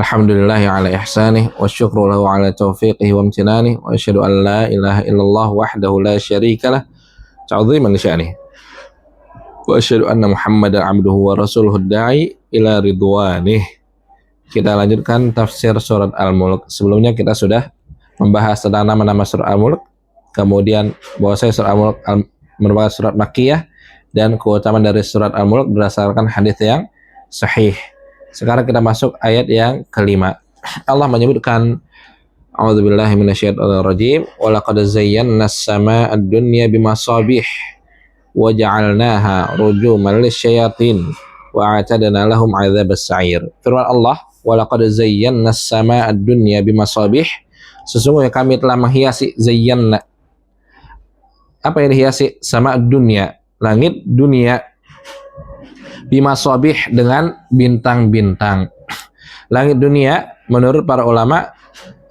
Alhamdulillahi ala ihsanih wa syukru lahu ala taufiqihi wa amtinanih wa asyhadu an la ilaha illallah wahdahu la syarikalah ta'ziman li sya'nih wa asyhadu anna Muhammadan abduhu wa rasuluhu da'i ila ridwanih. Kita lanjutkan tafsir surat Al-Mulk. Sebelumnya kita sudah membahas tentang nama-nama surat Al-Mulk, kemudian bahwasanya surat Al-Mulk merupakan surat Makkiyah dan keutamaan dari surat Al-Mulk berdasarkan hadis yang sahih. Sekarang kita masuk ayat yang kelima. Allah menyebutkan, A'udzubillahi minasyaitonirrajim, wa laqad zayyana as-samaa'a ad-dunya bimasabih wa ja'alnaha rujuman lisyayatin wa a'tadna lahum 'adzabas sa'ir. Firman Allah, wa laqad zayyana as-samaa'a ad-dunya bimasabih. Sesungguhnya kami telah menghiasi, zayyana. Apa yang dihiasi? Sama dunia, langit dunia, bimasabih, dengan bintang-bintang. Langit dunia menurut para ulama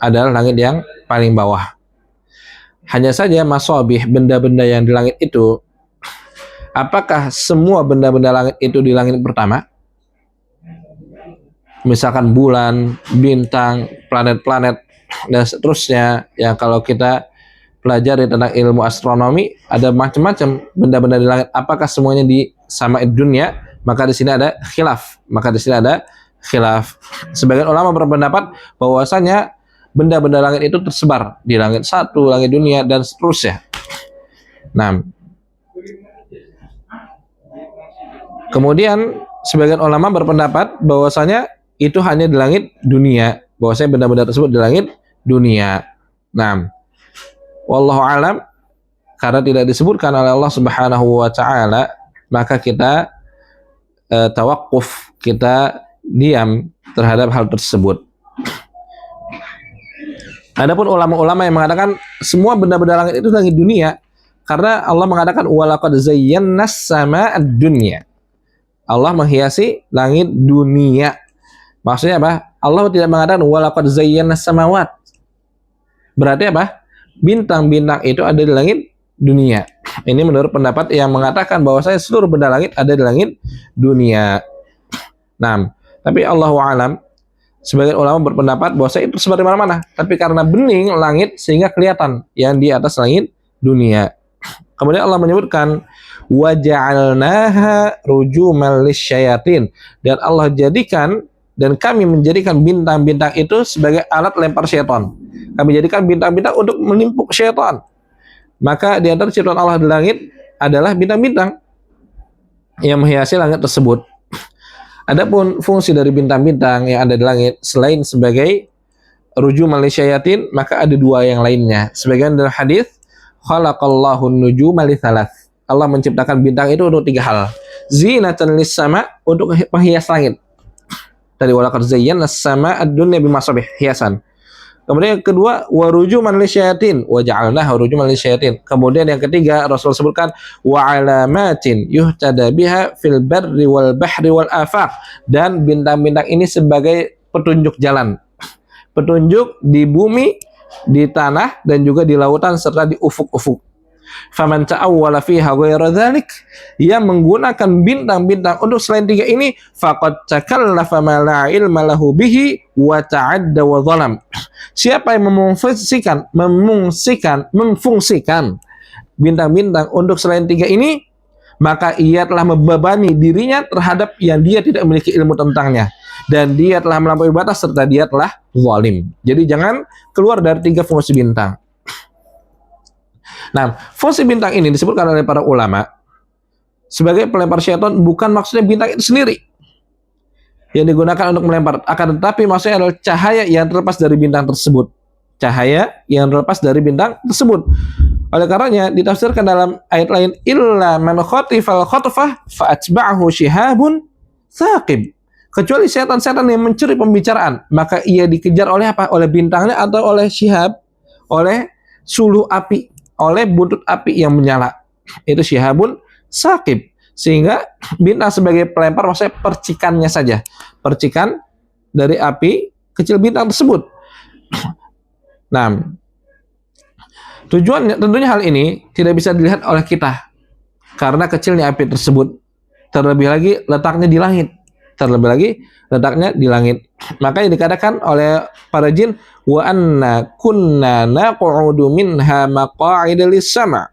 adalah langit yang paling bawah. Hanya saja masabih, benda-benda yang di langit itu, apakah semua benda-benda langit itu di langit pertama? Misalkan bulan, bintang, planet-planet dan seterusnya, yang kalau kita pelajari tentang ilmu astronomi ada macam-macam benda-benda di langit. Apakah semuanya di sama dunia? Maka di sini ada khilaf. Sebagian ulama berpendapat bahwasanya benda-benda langit itu tersebar di langit satu, langit dunia, dan seterusnya. Nah, kemudian sebagian ulama berpendapat bahwasanya itu hanya di langit dunia, bahwasanya benda-benda tersebut di langit dunia. Nah, wallahu alam, karena tidak disebutkan oleh Allah Subhanahu wa taala, maka kita tawakuf, kita diam terhadap hal tersebut. Adapun ulama-ulama yang mengatakan semua benda-benda langit itu langit dunia, karena Allah mengatakan walaqad zayyana as-samaa'a ad-dunya. Allah menghiasi langit dunia. Maksudnya apa? Allah tidak mengatakan walaqad zayyana as-samawat. Berarti apa? Bintang-bintang itu ada di langit dunia. Ini menurut pendapat yang mengatakan bahwa seluruh benda langit ada di langit dunia. Nah, tapi Allahu a'lam, sebagian ulama berpendapat bahwa itu tersebar di mana-mana. Tapi karena bening langit sehingga kelihatan yang di atas langit dunia. Kemudian Allah menyebutkan wa ja'alnaha rujuman lisyayatin, dan Allah jadikan dan kami menjadikan bintang-bintang itu sebagai alat lempar syaitan. Kami jadikan bintang-bintang untuk menimpuk syaitan. Maka di antara ciptaan Allah di langit adalah bintang-bintang yang menghiasi langit tersebut. Adapun fungsi dari bintang-bintang yang ada di langit selain sebagai rujuman lisyayatin, maka ada dua yang lainnya. Sebagian dalam hadis, khalaqallahu an-nujuma li thalath. Allah menciptakan bintang itu untuk tiga hal. Zinatan lis-sama, untuk menghias langit. Tadi walaqad zayyana as-samaa'a ad-dunya bimasabih, hiasan. Kemudian yang kedua, warujuman lisyayatin, wa ja'alnaha rujuman lisyayatin. Kemudian yang ketiga, Rasul sebutkan wa alamatin yuhtada biha fil barri wal bahri wal afaq, dan bintang-bintang ini sebagai petunjuk jalan. Petunjuk di bumi, di tanah, dan juga di lautan serta di ufuk-ufuk. Faman ta'awwala fiha ghayra dzalik, yang menggunakan bintang-bintang untuk selain tiga ini, faqad takallafa ma la ilma lahu bihi wa ta'adda wa zalam. Siapa yang memfungsikan bintang-bintang untuk selain tiga ini, maka ia telah membebani dirinya terhadap yang dia tidak memiliki ilmu tentangnya, dan dia telah melampaui batas serta dia telah zalim. Jadi jangan keluar dari tiga fungsi bintang. Nah, fungsi bintang ini disebutkan oleh para ulama sebagai pelempar syaitan, bukan maksudnya bintang itu sendiri yang digunakan untuk melempar, akan tetapi maksudnya adalah cahaya yang terlepas dari bintang tersebut. Cahaya yang terlepas dari bintang tersebut. Oleh karenanya ditafsirkan dalam ayat lain, illa man khatifal khatfah fa atba'ahu shihabun thaqib. Kecuali setan-setan yang mencuri pembicaraan, maka ia dikejar oleh apa? Oleh bintangnya atau oleh syihab, oleh suluh api, oleh buntut api yang menyala. Itu syihabun saqib. Sehingga bintang sebagai pelempar maksudnya percikannya saja. Percikan dari api kecil bintang tersebut. Nah, tujuannya tentunya hal ini tidak bisa dilihat oleh kita karena kecilnya api tersebut. Terlebih lagi letaknya di langit. terlebih lagi letaknya di langit. Makanya dikatakan oleh para jin, wa anna kunna naq'udu minha maq'ida lis-sama'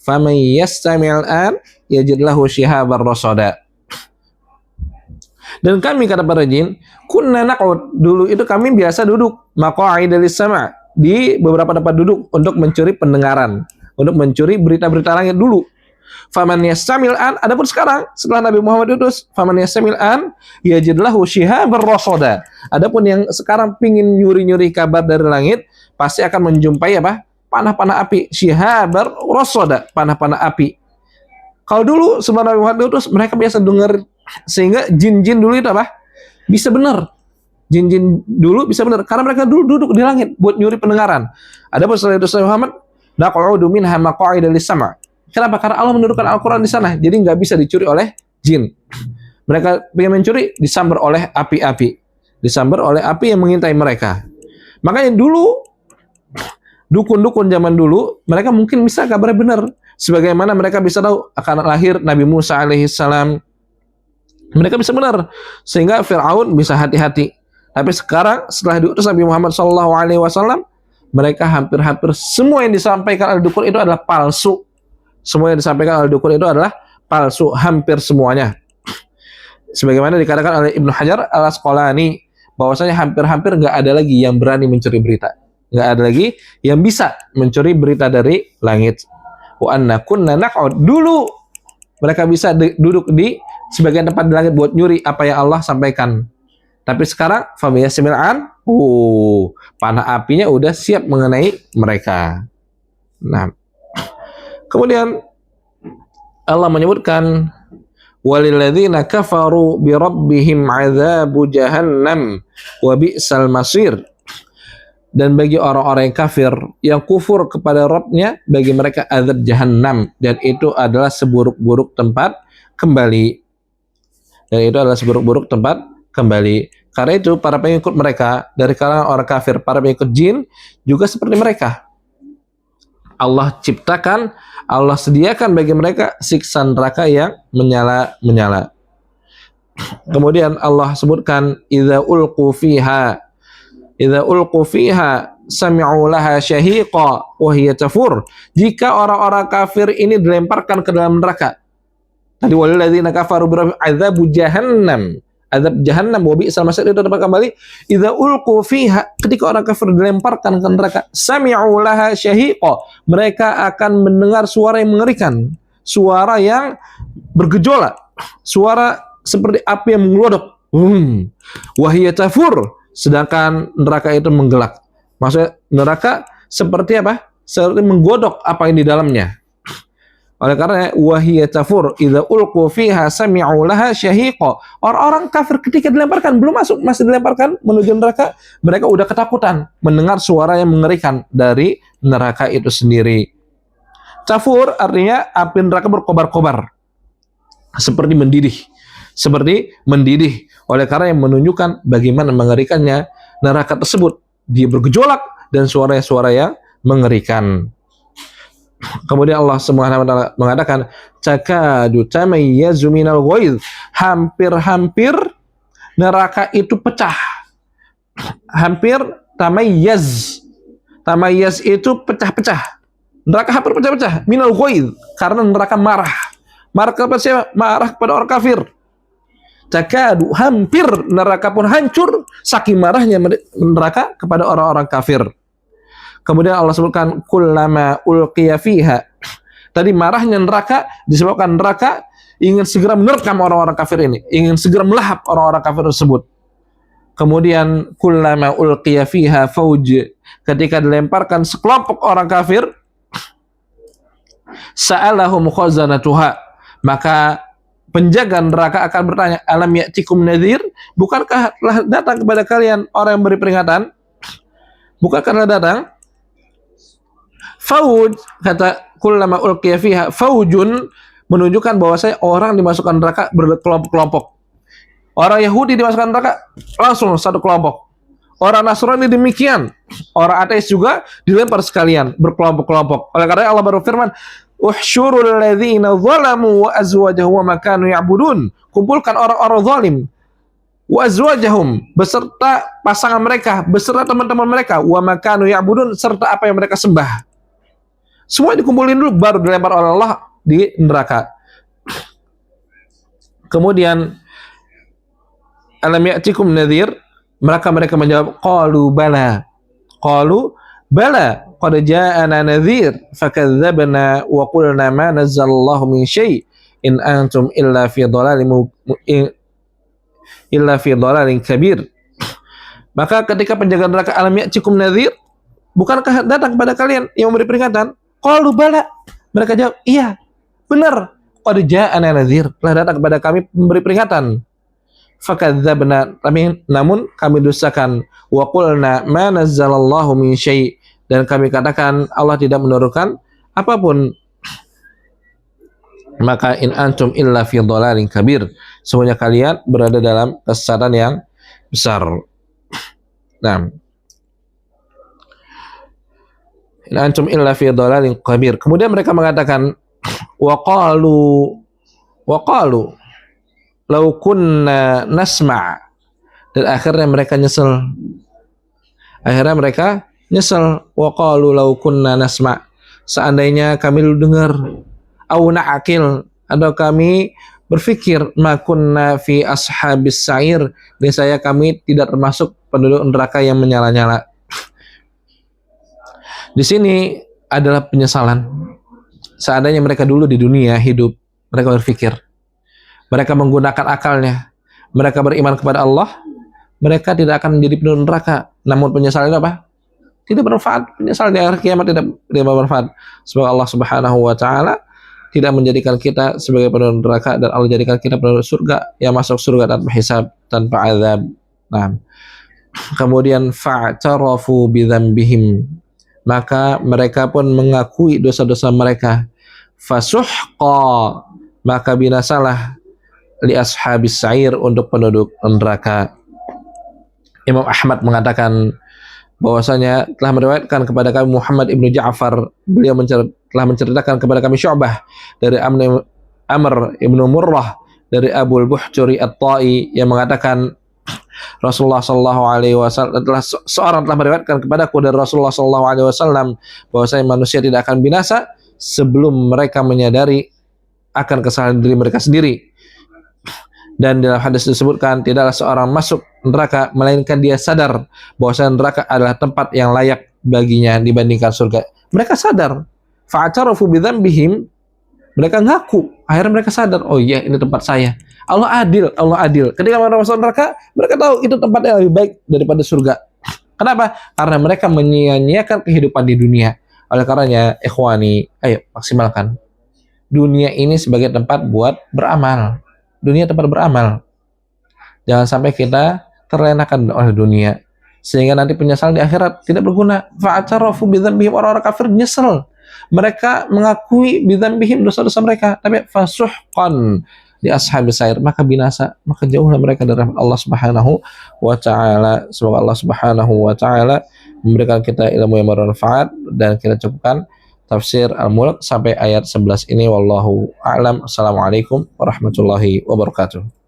faman yastami'il an yajid lahu shihaban rasada. Dan kami, kata para jin, kunna naq'ud, dulu itu kami biasa duduk maq'ida lis-sama', di beberapa tempat duduk untuk mencuri pendengaran, untuk mencuri berita-berita langit dulu. Faman yastamil an, adapun sekarang setelah Nabi Muhammad diutus, faman yastamil an yajid lahu shihabar rasada. Adapun yang sekarang pingin nyuri-nyuri kabar dari langit, pasti akan menjumpai apa? Panah-panah api, shihabar rasada, panah-panah api. Kalau dulu sebelum Nabi Muhammad diutus, mereka biasa dengar, sehingga jin-jin dulu itu apa? Bisa benar. Jin-jin dulu bisa benar karena mereka dulu duduk di langit buat nyuri pendengaran. Adapun setelah itu Muhammad, naq'udu minha maq'ida lis-sama'. Kenapa? Karena Allah menurunkan Al-Quran di sana, jadi nggak bisa dicuri oleh jin. Mereka ingin mencuri, disambar oleh api-api, disambar oleh api yang mengintai mereka. Makanya dulu dukun-dukun zaman dulu, mereka mungkin bisa kabarnya benar, sebagaimana mereka bisa tahu akan lahir Nabi Musa alaihissalam. Mereka bisa benar, sehingga Fir'aun bisa hati-hati. Tapi sekarang setelah diutus Nabi Muhammad SAW, mereka hampir-hampir semua yang disampaikan oleh dukun itu adalah palsu. Semua yang disampaikan oleh dukun itu adalah palsu, hampir semuanya. Sebagaimana dikatakan oleh Ibnu Hajar al-Asqalani, bahwasanya hampir-hampir nggak ada lagi yang berani mencuri berita, nggak ada lagi yang bisa mencuri berita dari langit. Wa anna kunna naq'ud, dulu mereka bisa duduk di sebagian tempat di langit buat nyuri apa yang Allah sampaikan. Tapi sekarang famiyasmi'an, panah apinya udah siap mengenai mereka. Nah, kemudian Allah menyebutkan walilladzina kafaru bi rabbihim adzabu jahannam wa bi'sal masir. Dan bagi orang-orang yang kafir yang kufur kepada Rabb-nya, bagi mereka azab jahannam, dan itu adalah seburuk-buruk tempat kembali. Dan itu adalah seburuk-buruk tempat kembali. Karena itu para pengikut mereka dari kalangan orang kafir, para pengikut jin juga seperti mereka. Allah ciptakan, Allah sediakan bagi mereka siksa neraka yang menyala-menyala. Kemudian Allah sebutkan idza ulqu fiha sami'u laha syahiqa wa hiya tafur. Jika orang-orang kafir ini dilemparkan ke dalam neraka. Tadi walilladzina kafaru bi adzabu jahannam. Azab jahannam wa bi'sal masir, itu dapat kembali idza ulqu fiha, ketika orang kafir dilemparkan ke neraka, sami'u laha syahiqa, mereka akan mendengar suara yang mengerikan, suara yang bergejolak, suara seperti api yang menggelodok. Wa hiya tafur, sedangkan neraka itu menggelak. Maksudnya neraka seperti apa? Seperti menggodok apa yang di dalamnya. Oleh karena wahiyya tafur idza ulqu fiha sami'u laha syahiqa. Orang-orang kafir ketika dilemparkan, belum masuk, masih dilemparkan menuju neraka, mereka udah ketakutan mendengar suara yang mengerikan dari neraka itu sendiri. Tafur artinya api neraka berkobar-kobar, seperti mendidih. Oleh karena yang menunjukkan bagaimana mengerikannya neraka tersebut, dia bergejolak dan suara-suara yang mengerikan. Kemudian Allah Subhanahu wa taala mengatakan takadu tamayyazu minal ghaidh, hampir-hampir neraka itu pecah. Hampir tamayyaz itu pecah-pecah. Neraka hampir pecah-pecah minal ghaidh, karena neraka marah kepada siapa? Marah kepada orang kafir. Takadu, hampir neraka pun hancur saking marahnya neraka kepada orang-orang kafir. Kemudian Allah sebutkan kullama ulqiya fiha. Tadi marahnya neraka disebabkan neraka ingin segera menerkam orang-orang kafir ini, ingin segera melahap orang-orang kafir tersebut. Kemudian kullama ulqiya fiha fauj, ketika dilemparkan sekelompok orang kafir, sa'alahum khazanatuha, maka penjaga neraka akan bertanya, alam ya'tikum nadhir, bukankah telah datang kepada kalian orang yang beri peringatan? Bukankah telah datang? Fauj, kata kullama ulqiya fiha faujun, menunjukkan bahwasanya orang dimasukkan neraka berkelompok-kelompok. Orang Yahudi dimasukkan neraka langsung satu kelompok. Orang Nasrani demikian. Orang ateis juga dilempar sekalian berkelompok-kelompok. Oleh karena Allah berfirman, "Uhsyurul ladzina zalamu wa azwajahum wa ma kanu ya'budun." Kumpulkan orang-orang zalim wa azwajahum, beserta pasangan mereka, beserta teman-teman mereka, wa makanu ya'budun, serta apa yang mereka sembah. Semua dikumpulin dulu baru dilempar oleh Allah di neraka. Kemudian alam ya'tikum nadhir, mereka menjawab qalu bala qad ja'ana nadhir fakadzdzabna wa qulna ma nazzallallahu min syai' in antum illa fi dhalalin kabir. Maka ketika penjaga neraka alam ya'tikum nadhir, bukankah datang kepada kalian yang memberi peringatan? Qalu bala, mereka jawab iya, benar. Qad ja'ana nadhir, telah datang kepada kami memberi peringatan. Fakadzdzabna, namun kami dustakan. Wa qulna ma nazzalallahu min syai', dan kami katakan Allah tidak menurunkan apapun. Maka in antum illa fi dhalalin kabir, semuanya kalian berada dalam kesesatan yang besar. Nah, in antum illa fi dhalalin kabir. Kemudian mereka mengatakan wa qalu law kunna nasma', dan akhirnya mereka nyesel. Wa qalu law kunna nasma', seandainya kami dengar, au na'akil, atau kami berpikir, ma kunna fi ashabis sa'ir, niscaya kami tidak termasuk penduduk neraka yang menyala-nyala. Di sini adalah penyesalan. Seandainya mereka dulu di dunia hidup, mereka berpikir, mereka menggunakan akalnya, mereka beriman kepada Allah, mereka tidak akan menjadi penduduk neraka. Namun penyesalan itu apa? Tidak bermanfaat. Penyesalan di akhir kiamat tidak bermanfaat. Sebab Allah Subhanahu wa taala tidak menjadikan kita sebagai penduduk neraka, dan Allah jadikan kita penduduk surga yang masuk surga tanpa hisab, tanpa azab. Nah, kemudian fa'tarafu bidzambihim, maka mereka pun mengakui dosa-dosa mereka. Fasuhqa, maka binasalah li ashabis sa'ir, untuk penduduk neraka. Imam Ahmad mengatakan bahwasanya telah meriwayatkan kepada kami Muhammad ibnu Ja'far, beliau telah menceritakan kepada kami Syu'bah dari Amr ibnu Murrah dari Abu al-Buhturi at-Ta'i, yang mengatakan Rasulullah sallallahu alaihi wasallam seorang telah meriwayatkan kepadaku dari Rasulullah sallallahu alaihi wasallam bahwasanya manusia tidak akan binasa sebelum mereka menyadari akan kesalahan diri mereka sendiri. Dan dalam hadis disebutkan, tidaklah seorang masuk neraka melainkan dia sadar bahwasanya neraka adalah tempat yang layak baginya dibandingkan surga. Mereka sadar, fa'tarafu bidzambihim, mereka ngaku, akhirnya mereka sadar, oh iya, ini tempat saya. Allah adil. Ketika mereka masuk neraka, mereka tahu itu tempat yang lebih baik daripada surga. Kenapa? Karena mereka menyia-nyiakan kehidupan di dunia. Oleh karenanya, ikhwani, ayo maksimalkan dunia ini sebagai tempat buat beramal. Dunia tempat beramal. Jangan sampai kita terlenakan oleh dunia sehingga nanti penyesalan di akhirat tidak berguna. Fa'tarafu bidzambihim, orang-orang kafir nyesel. Mereka mengakui bidzambihim, dosa-dosa mereka, tapi fasuhqan di ashabis sa'ir, maka binasa, maka jauhlah mereka dari rahmat Allah Subhanahu wa taala. Semoga Allah Subhanahu wa taala memberikan kita ilmu yang bermanfaat, dan kita cukupkan tafsir Al-Mulk sampai ayat 11 ini. Wallahu a'lam. Assalamualaikum warahmatullahi wabarakatuh.